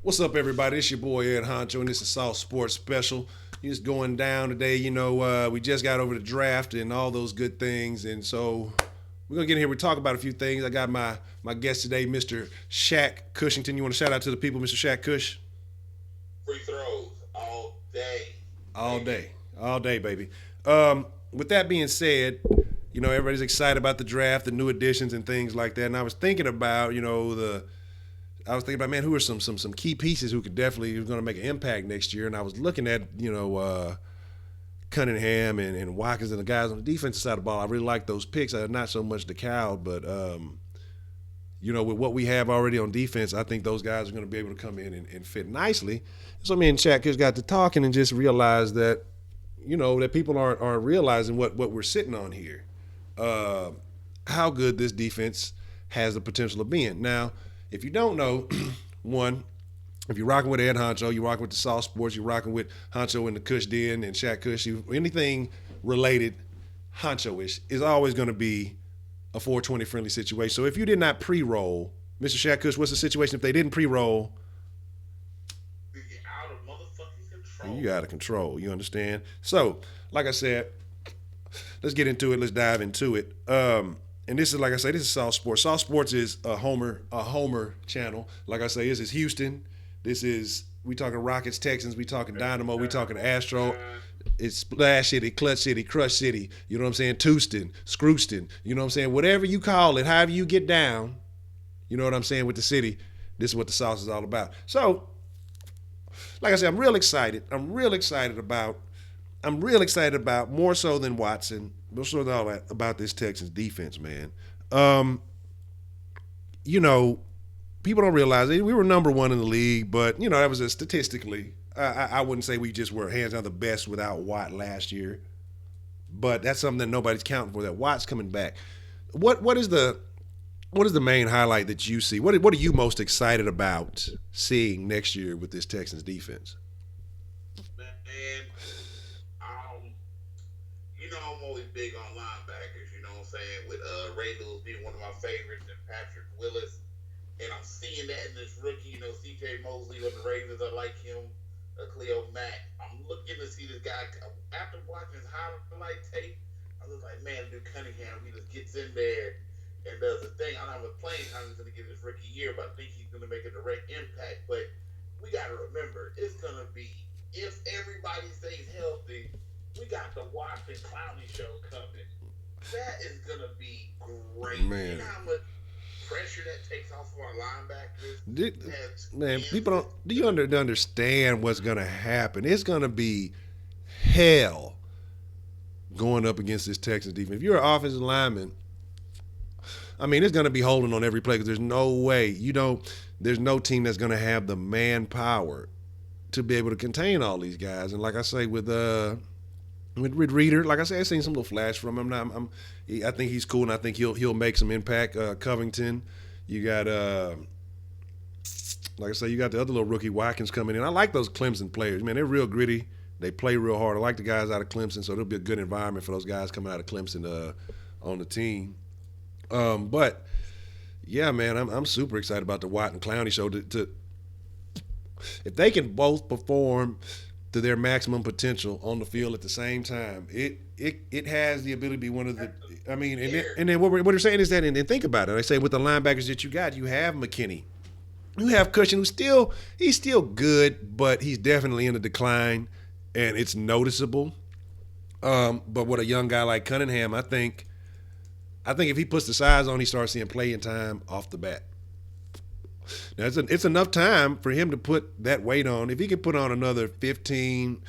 What's up, everybody? It's your boy Ed Honcho, and this is South Sports Special. It's going down today. We just got over the draft and all those good things, and so we're gonna get in here. We talk about a few things. I got my guest today, Mr. Shaq Cushington. You want to shout out to the people, Mr. Shaq Cush? Free throws all day. All Baby. day, all day, baby. With that being said, everybody's excited about the draft, the new additions, and things like that. And I was thinking about, man, who are some key pieces who's going to make an impact next year. And I was looking at Cunningham and Watkins and the guys on the defensive side of the ball. I really like those picks. Not so much DeCal, but with what we have already on defense, I think those guys are going to be able to come in and fit nicely. So me and Shaq just got to talking and just realized that that people aren't realizing what we're sitting on here. How good this defense has the potential of being. Now, if you don't know, one, if you're rocking with Ed Honcho, you're rocking with the Soft Sports, you're rocking with Honcho and the Kush Den and Shaq Kush, anything related Honcho-ish is always going to be a 420 friendly situation. So if you did not pre-roll, Mr. Shaq Kush, what's the situation if they didn't pre-roll? You're out of motherfucking control. You out of control. You understand? So, like I said, let's get into it. Let's dive into it. And this is, like I say, this is South Sports. South Sports is a homer channel. Like I say, this is Houston. We talking Rockets, Texans. We talking Dynamo. We talking Astro. It's Splash City, Clutch City, Crush City. You know what I'm saying? Touston, Scrooston. You know what I'm saying? Whatever you call it, however you get down. You know what I'm saying with the city. This is what the South is all about. So, like I said, I'm real excited. I'm real excited about more so than Watson, more so than all that about this Texans defense, man. People don't realize it. We were number one in the league, but that was statistically. I wouldn't say we just were hands down the best without Watt last year, but that's something that nobody's counting for. That Watt's coming back. What is the main highlight that you see? What are you most excited about seeing next year with this Texans defense? Man, I'm always big on linebackers, you know what I'm saying? With Ray Lewis being one of my favorites and Patrick Willis. And I'm seeing that in this rookie, CJ Mosley with the Ravens, I like him. Cleo Mack. I'm looking to see this guy. After watching his highlight tape, I was like, man, dude Cunningham, he just gets in there and does the thing. I don't have a playing time he's going to get his rookie year, but I think he's going to make a direct impact. But we got to remember, it's going to be, if everybody stays healthy, we got the Washington Clowney show coming. That is going to be great. Man. You know how much pressure that takes off of our linebackers. Man, people don't. Do you understand what's going to happen? It's going to be hell going up against this Texas defense. If you're an offensive lineman, it's going to be holding on every play because there's no way. There's no team that's going to have the manpower to be able to contain all these guys. And like I say, with Reader, like I said, I've seen some little flash from him. I think he's cool, and I think he'll make some impact. Covington, you got like I say, you got the other little rookie Watkins coming in. I like those Clemson players, man. They're real gritty. They play real hard. I like the guys out of Clemson, so it'll be a good environment for those guys coming out of Clemson on the team. But yeah, man, I'm super excited about the Watt and Clowney show. If they can both perform to their maximum potential on the field at the same time, it has the ability to be one of the. And then what we're saying is that, and think about it. I say with the linebackers that you have McKinney, you have Cushion, he's still good, but he's definitely in a decline, and it's noticeable. But with a young guy like Cunningham, I think if he puts the size on, he starts seeing playing time off the bat. Now, it's enough time for him to put that weight on. If he could put on another 15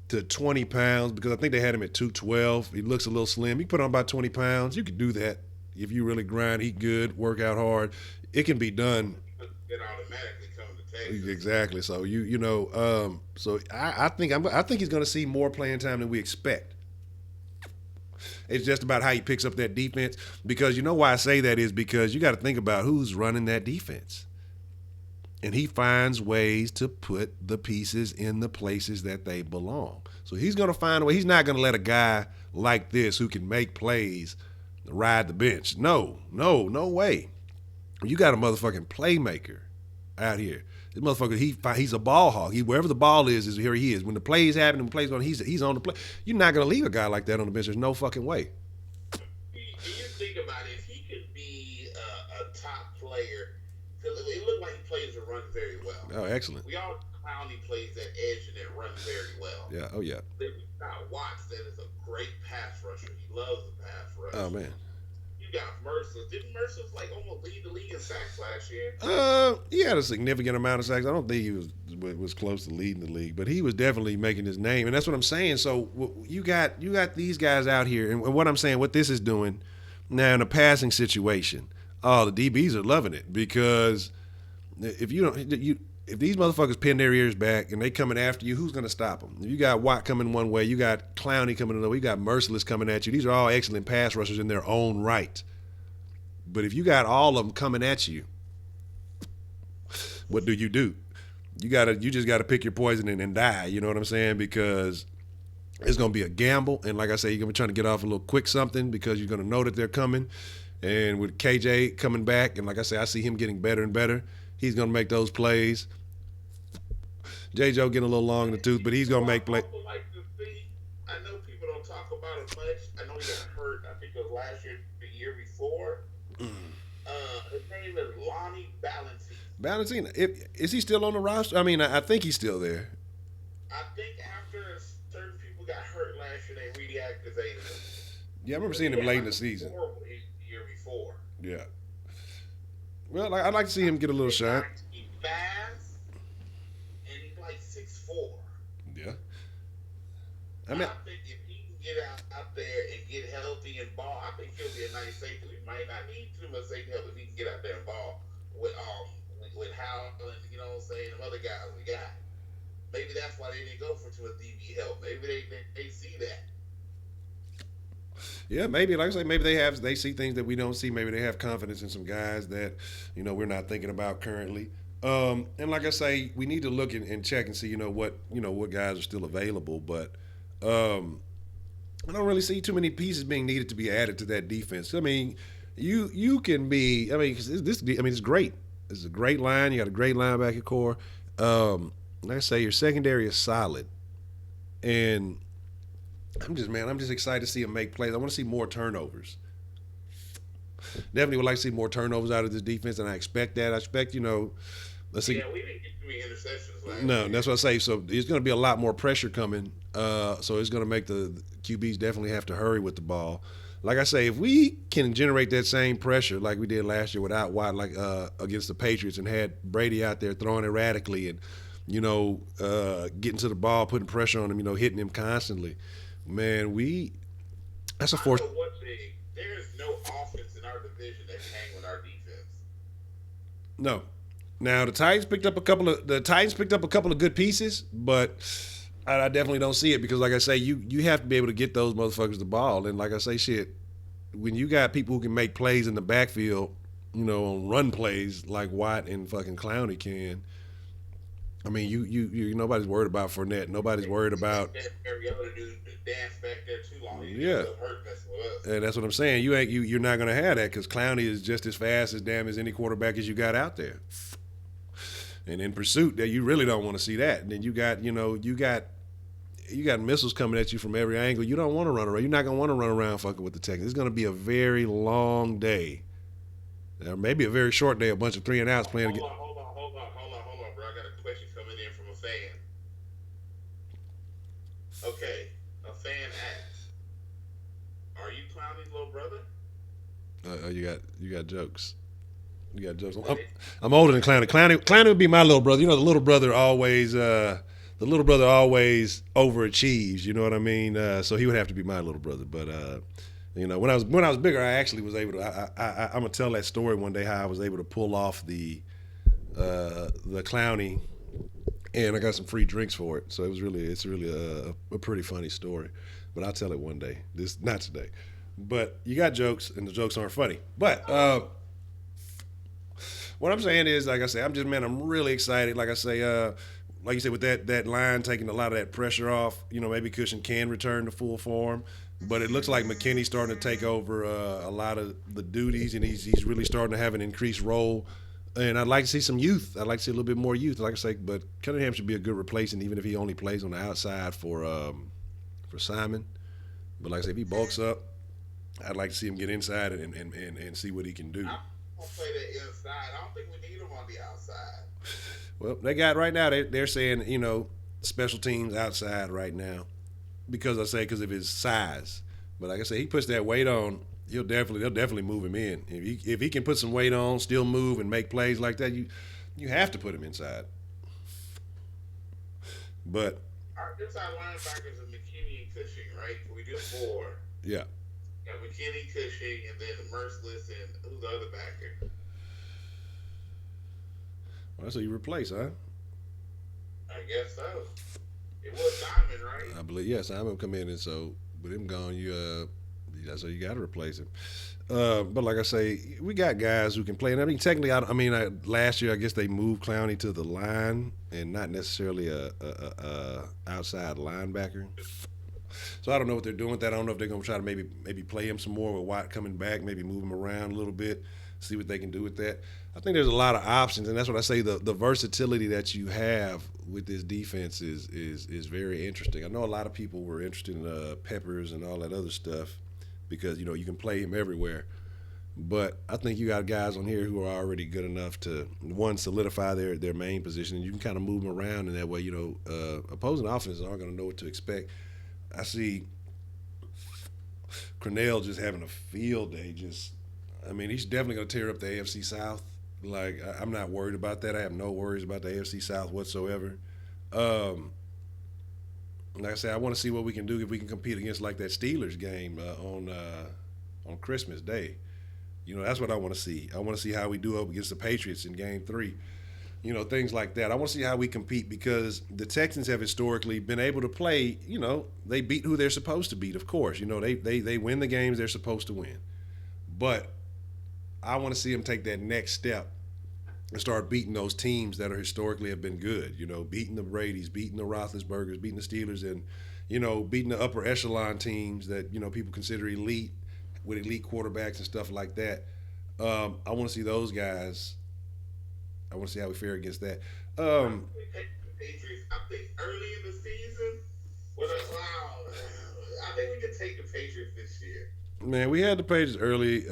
to 20 pounds, because I think they had him at 212. He looks a little slim. He put on about 20 pounds. You could do that if you really grind, eat good, work out hard. It can be done. It automatically comes to Texas. Exactly. So so I think he's going to see more playing time than we expect. It's just about how he picks up that defense. Because you know why I say that is because you got to think about who's running that defense. And he finds ways to put the pieces in the places that they belong. So he's going to find a way. He's not going to let a guy like this who can make plays ride the bench. No way. You got a motherfucking playmaker out here. This motherfucker, he's a ball hog. Wherever the ball is here he is. When the plays happen, when the plays going, he's on the play. You're not gonna leave a guy like that on the bench. There's no fucking way. You think about it, if he could be a top player, because it looked like he plays and runs very well. Oh, excellent. We all clown he plays that edge and that runs very well. Yeah. Oh yeah. Then we got Watts that is a great pass rusher. He loves the pass rush. Oh man. You got Mercer. Didn't Mercer like almost lead the league in sacks last year? He had a significant amount of sacks. I don't think he was close to leading the league, but he was definitely making his name, and that's what I'm saying. So you got these guys out here, and what I'm saying, what this is doing now in a passing situation. Oh, the DBs are loving it because if these motherfuckers pin their ears back and they coming after you, who's going to stop them? You got Watt coming one way, you got Clowney coming another way, you got Merciless coming at you. These are all excellent pass rushers in their own right. But if you got all of them coming at you, what do? You just gotta pick your poison and die. You know what I'm saying? Because it's gonna be a gamble, and like I say, you're gonna be trying to get off a little quick something because you're gonna know that they're coming. And with KJ coming back, and like I say, I see him getting better and better. He's gonna make those plays. J. Joe getting a little long in the tooth, but he's gonna make plays. I know people don't talk about it much. I know he got hurt. I think it was last year, the year before. His name is Lonnie Balancina. Is he still on the roster? I mean, I think he's still there. I think after certain people got hurt last year, they reactivated him. Yeah, I remember seeing him late in the season. Year before. Yeah. Well, I'd like to see him get a little shine. He's fast, and he's like 6'4". Yeah. I think if he can get out there and get healthy and ball, I think he'll be a nice safety. We might not need too much safety help if he can get out there and ball with Howell and what I'm saying, the other guys we got. Maybe that's why they didn't go for too much DB help. Maybe they see that. Yeah, maybe. Like I say, maybe they see things that we don't see. Maybe they have confidence in some guys that we're not thinking about currently. And like I say, we need to look and check and see what guys are still available. But I don't really see too many pieces being needed to be added to that defense. I mean, you can be. I mean, it's great. It's a great line. You got a great linebacker core. Like I say, your secondary is solid, and I'm just excited to see him make plays. I want to see more turnovers. Definitely would like to see more turnovers out of this defense, and I expect that. I expect, let's see. Yeah, we didn't get too many interceptions last No, year. that's what I say. So there's going to be a lot more pressure coming. So it's going to make the QBs definitely have to hurry with the ball. Like I say, if we can generate that same pressure like we did last year without Watt, like against the Patriots, and had Brady out there throwing erratically and getting to the ball, putting pressure on him, hitting him constantly. Man, that's a force. I know one thing. There is no offense in our division that can hang with our defense. No. Now the Titans picked up a couple of good pieces, but I definitely don't see it because, like I say, you have to be able to get those motherfuckers the ball, and like I say, shit, when you got people who can make plays in the backfield, on run plays like Watt and fucking Clowney can. I mean, you nobody's worried about Fournette. Nobody's worried about. Every other dude dance back there too long. Yeah. And that's what I'm saying. You're not gonna have that because Clowney is just as fast as damn as any quarterback as you got out there. And in pursuit, that you really don't want to see that. And then you got missiles coming at you from every angle. You don't want to run around. You're not gonna want to run around fucking with the Texans. It's gonna be a very long day, or maybe a very short day. A bunch of 3 and outs playing. Hold on, bro. I got a question coming in from a fan. Okay, a fan asks, "Are you Clowney's little brother?" You got jokes. You got jokes. I'm older than Clowney. Clowney would be my little brother. The little brother always overachieves. You know what I mean? So he would have to be my little brother. But when I was bigger, I actually was able to. I'm gonna tell that story one day how I was able to pull off the Clowney, and I got some free drinks for it. So it's really a pretty funny story. But I'll tell it one day. Not today. But you got jokes, and the jokes aren't funny. But what I'm saying is, like I say, I'm really excited. Like I say, like you said, with that line taking a lot of that pressure off, maybe Cushion can return to full form. But it looks like McKinney's starting to take over a lot of the duties, and he's really starting to have an increased role And I'd like to see some youth. I'd like to see a little bit more youth. Like I say, but Cunningham should be a good replacement, even if he only plays on the outside for Simon. But like I say, if he bulks up, I'd like to see him get inside and see what he can do. I'm gonna play that inside. I don't think we need him on the outside. Well, they got right now. They're saying special teams outside right now because of his size. But like I say, he puts that weight on. They'll definitely move him in. If he can put some weight on, still move and make plays like that, you have to put him inside. But Our inside linebackers are McKinney and Cushing, right? We do four. yeah, Got McKinney, Cushing, and then Merciless, and who's the other backer? well, that's who you replace, huh? I guess so. It was Diamond, right? I believe yes. I'm gonna come in and so with him gone, that's how you got to replace him. But like I say, we got guys who can play. And I mean, technically, last year I guess they moved Clowney to the line and not necessarily a outside linebacker. So I don't know what they're doing with that. I don't know if they're going to try to maybe play him some more with Watt coming back, maybe move him around a little bit, see what they can do with that. I think there's a lot of options, and that's what I say. The versatility that you have with this defense is very interesting. I know a lot of people were interested in Peppers and all that other stuff because you can play him everywhere. But I think you got guys on here who are already good enough to one solidify their main position, and you can kind of move them around in that way. Opposing offenses aren't going to know what to expect. I see Cornell just having a field day. He's definitely going to tear up the AFC South. Like I'm not worried about that. I have no worries about the AFC South whatsoever. Like I said, I want to see what we can do if we can compete against like that Steelers game on Christmas Day. That's what I want to see. I want to see how we do up against the Patriots in Game 3. Things like that. I want to see how we compete because the Texans have historically been able to play. They beat who they're supposed to beat. Of course, they win the games they're supposed to win. But I want to see them take that next step and start beating those teams that are historically have been good. Beating the Brady's, beating the Roethlisbergers, beating the Steelers, and beating the upper echelon teams that people consider elite with elite quarterbacks and stuff like that. I want to see those guys. I want to see how we fare against that. Patriots. I think early in the season. I think we can take the Patriots this year. Man, we had the Patriots early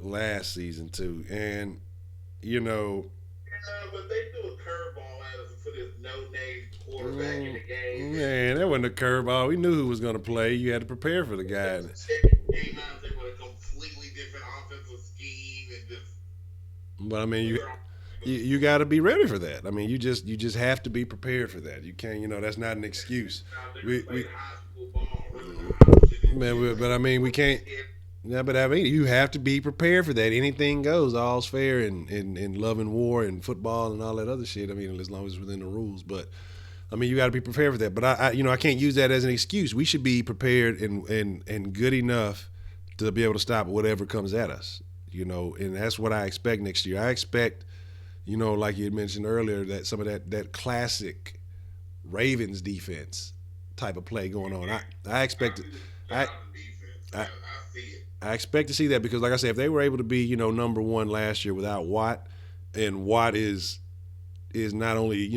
last season too, and but they threw a curveball at us for this no-name quarterback in the game. Man, that wasn't a curveball. We knew who was going to play. You had to prepare for the guy. Came out there with a completely different offensive scheme and just. But I mean, you got to be ready for that. I mean, you just have to be prepared for that. You can't, that's not an excuse. But I mean, we can't. Yeah, but I mean, you have to be prepared for that. Anything goes. All's fair in love and war and football and all that other shit. I mean, as long as it's within the rules. But I mean, you got to be prepared for that. But I can't use that as an excuse. We should be prepared and good enough to be able to stop whatever comes at us. And that's what I expect next year. I expect, like you had mentioned earlier, that some of that classic Ravens defense type of play going on. I expect it. I expect to see that because, like I said, if they were able to be, number one last year without Watt, and Watt is not only,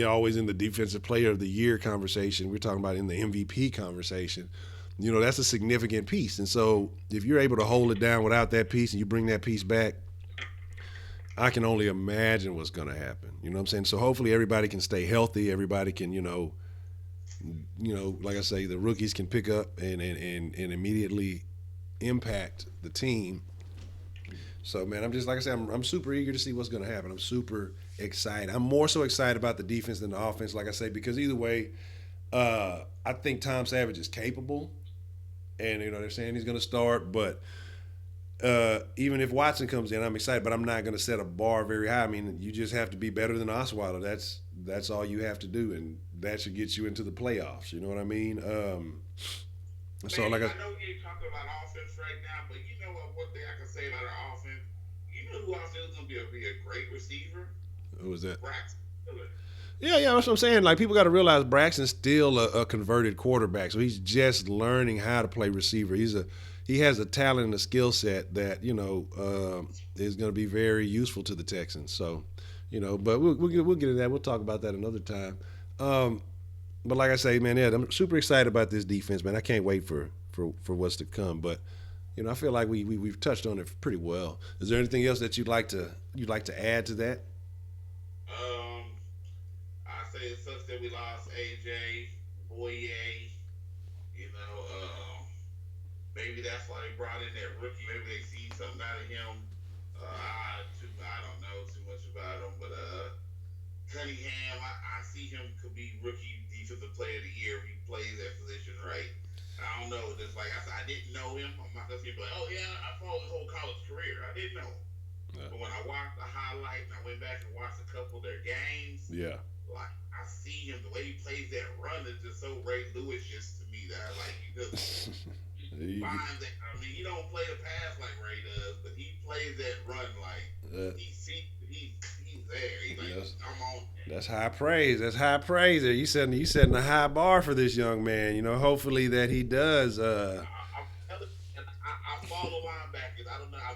always in the defensive player of the year conversation, we're talking about in the MVP conversation, that's a significant piece. And so if you're able to hold it down without that piece and you bring that piece back, I can only imagine what's going to happen. You know what I'm saying? So hopefully everybody can stay healthy. Everybody can, like I say, the rookies can pick up and immediately impact the team. So, man, I'm just, like I said, I'm super eager to see what's going to happen. I'm super excited. I'm more so excited about the defense than the offense, like I say, because either way, I think Tom Savage is capable. And, they're saying he's going to start. But even if Watson comes in, I'm excited. But I'm not going to set a bar very high. I mean, you just have to be better than Osweiler. That's all you have to do. And that should get you into the playoffs. You know what I mean? So, I know we ain't talking about offense right now, but you know what? One thing I can say about our offense, you know who else is going to be a great receiver? Who was that? Braxton Miller. Yeah, that's what I'm saying. Like, people got to realize Braxton's still a converted quarterback, so he's just learning how to play receiver. He's he has a talent and a skill set that is going to be very useful to the Texans. So, but we'll get into that. We'll talk about that another time. Um, but like I say, man, yeah, I'm super excited about this defense, man. I can't wait for what's to come. But I feel like we've touched on it pretty well. Is there anything else that you'd like to add to that? Um, I say it sucks that we lost AJ Boye. You know, maybe that's why they brought in that rookie. Maybe they see something out of him. I don't know too much about him, but Cunningham, I see him could be rookie defensive player of the year if he plays that position right. I don't know. Just like I said, I didn't know him. I'm not gonna be like, oh yeah, I followed his whole college career. I didn't know him. Yeah. But when I watched the highlight and I went back and watched a couple of their games, Yeah. like I see him the way he plays that run is just so Ray Lewis just to me that like he just finds that. I mean, he don't play the pass like Ray does, but he plays that run like he's there. He's like, Yes. I'm on. That's high praise. That's high praise. There, you setting a high bar for this young man. Hopefully that he does. I follow linebackers. I don't know. I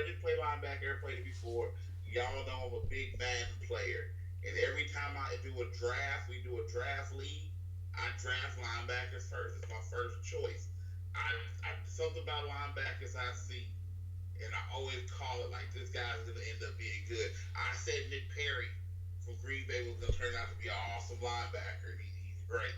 didn't play linebacker. I played it before. Y'all know I'm a big man player. And every time I do a draft, we do a draft league. I draft linebackers first. It's my first choice. Something about linebackers I see, and I always call it like this guy's going to end up being good. I said Nick Perry from Green Bay was going to turn out to be an awesome linebacker. He's great.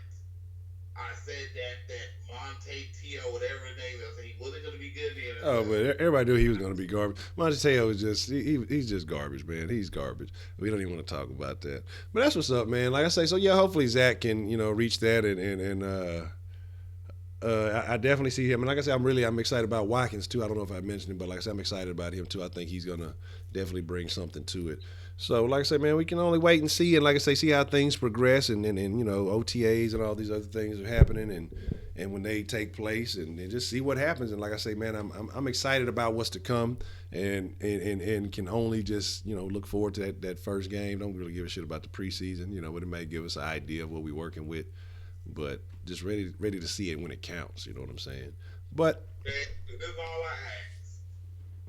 I said that Monte Teo, whatever his name is, he wasn't going to be good in the Oh, NFL. but everybody knew he was going to be garbage. Monteo is just he's just garbage, man. He's garbage. We don't even want to talk about that. But that's what's up, man. Like I say, so yeah, hopefully Zach can reach that and I definitely see him. And like I said, I'm excited about Watkins too. I don't know if I mentioned him, but like I said, I'm excited about him too. I think he's gonna definitely bring something to it. So like I said, man, we can only wait and see, and like I say, see how things progress, and OTAs and all these other things are happening, and when they take place, and just see what happens. And like I say, man, I'm excited about what's to come, and can only just look forward to that first game. Don't really give a shit about the preseason, but it may give us an idea of what we're working with, but just ready to see it when it counts. You know what I'm saying? But That's all I ask.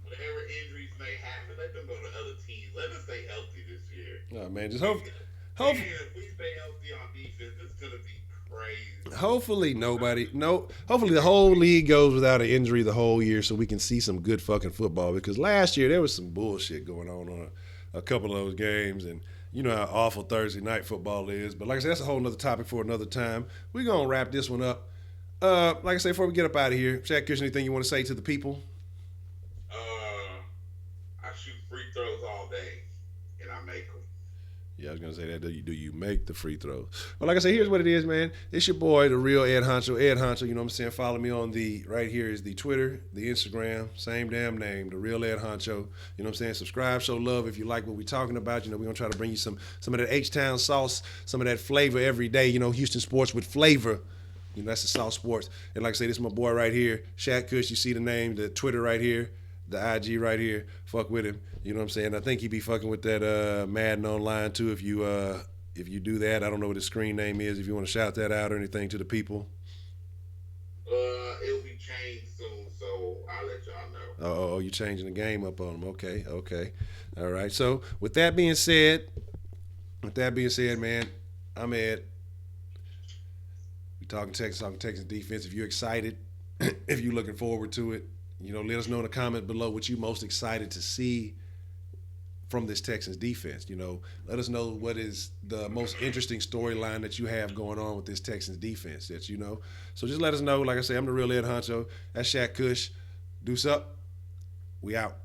Whatever injuries may happen, let them go to other teams. Let us stay healthy this year. oh man, just Man, if we stay healthy on defense, it's gonna be crazy. hopefully nobody no hopefully the whole league goes without an injury the whole year so we can see some good fucking football, because last year there was some bullshit going on a couple of those games, and you know how awful Thursday night football is. But like I said, that's a whole nother topic for another time. We're gonna wrap this one up. Like I say, before we get up out of here, Shaq Kush, anything you want to say to the people? I shoot free throws all day, and I make them. Yeah, I was gonna say that. Do you make the free throws? Well, like I say, here's what it is, man. It's your boy, the real Ed Honcho. Ed Honcho, you know what I'm saying? Follow me on right here is the Twitter, the Instagram, same damn name, the real Ed Honcho. You know what I'm saying? Subscribe, show love if you like what we're talking about. We're gonna try to bring you some of that H-Town sauce, some of that flavor every day. Houston sports with flavor. That's the South Sports. And like I say, this is my boy right here, Shaq Kush. You see the name, the Twitter right here, the IG right here. Fuck with him. You know what I'm saying? I think he be fucking with that Madden online too. If you do that, I don't know what his screen name is. If you want to shout that out or anything to the people. It'll be changed soon, so I'll let y'all know. Oh, you changing the game up on him? Okay. All right. So with that being said, man, I'm Ed. We talking Texas defense. If you're excited, if you're looking forward to it, let us know in the comment below what you most excited to see from this Texans defense. Let us know what is the most interesting storyline that you have going on with this Texans defense. So just let us know. Like I say, I'm the real Ed Honcho. That's Shaq Kush. Deuce up. We out.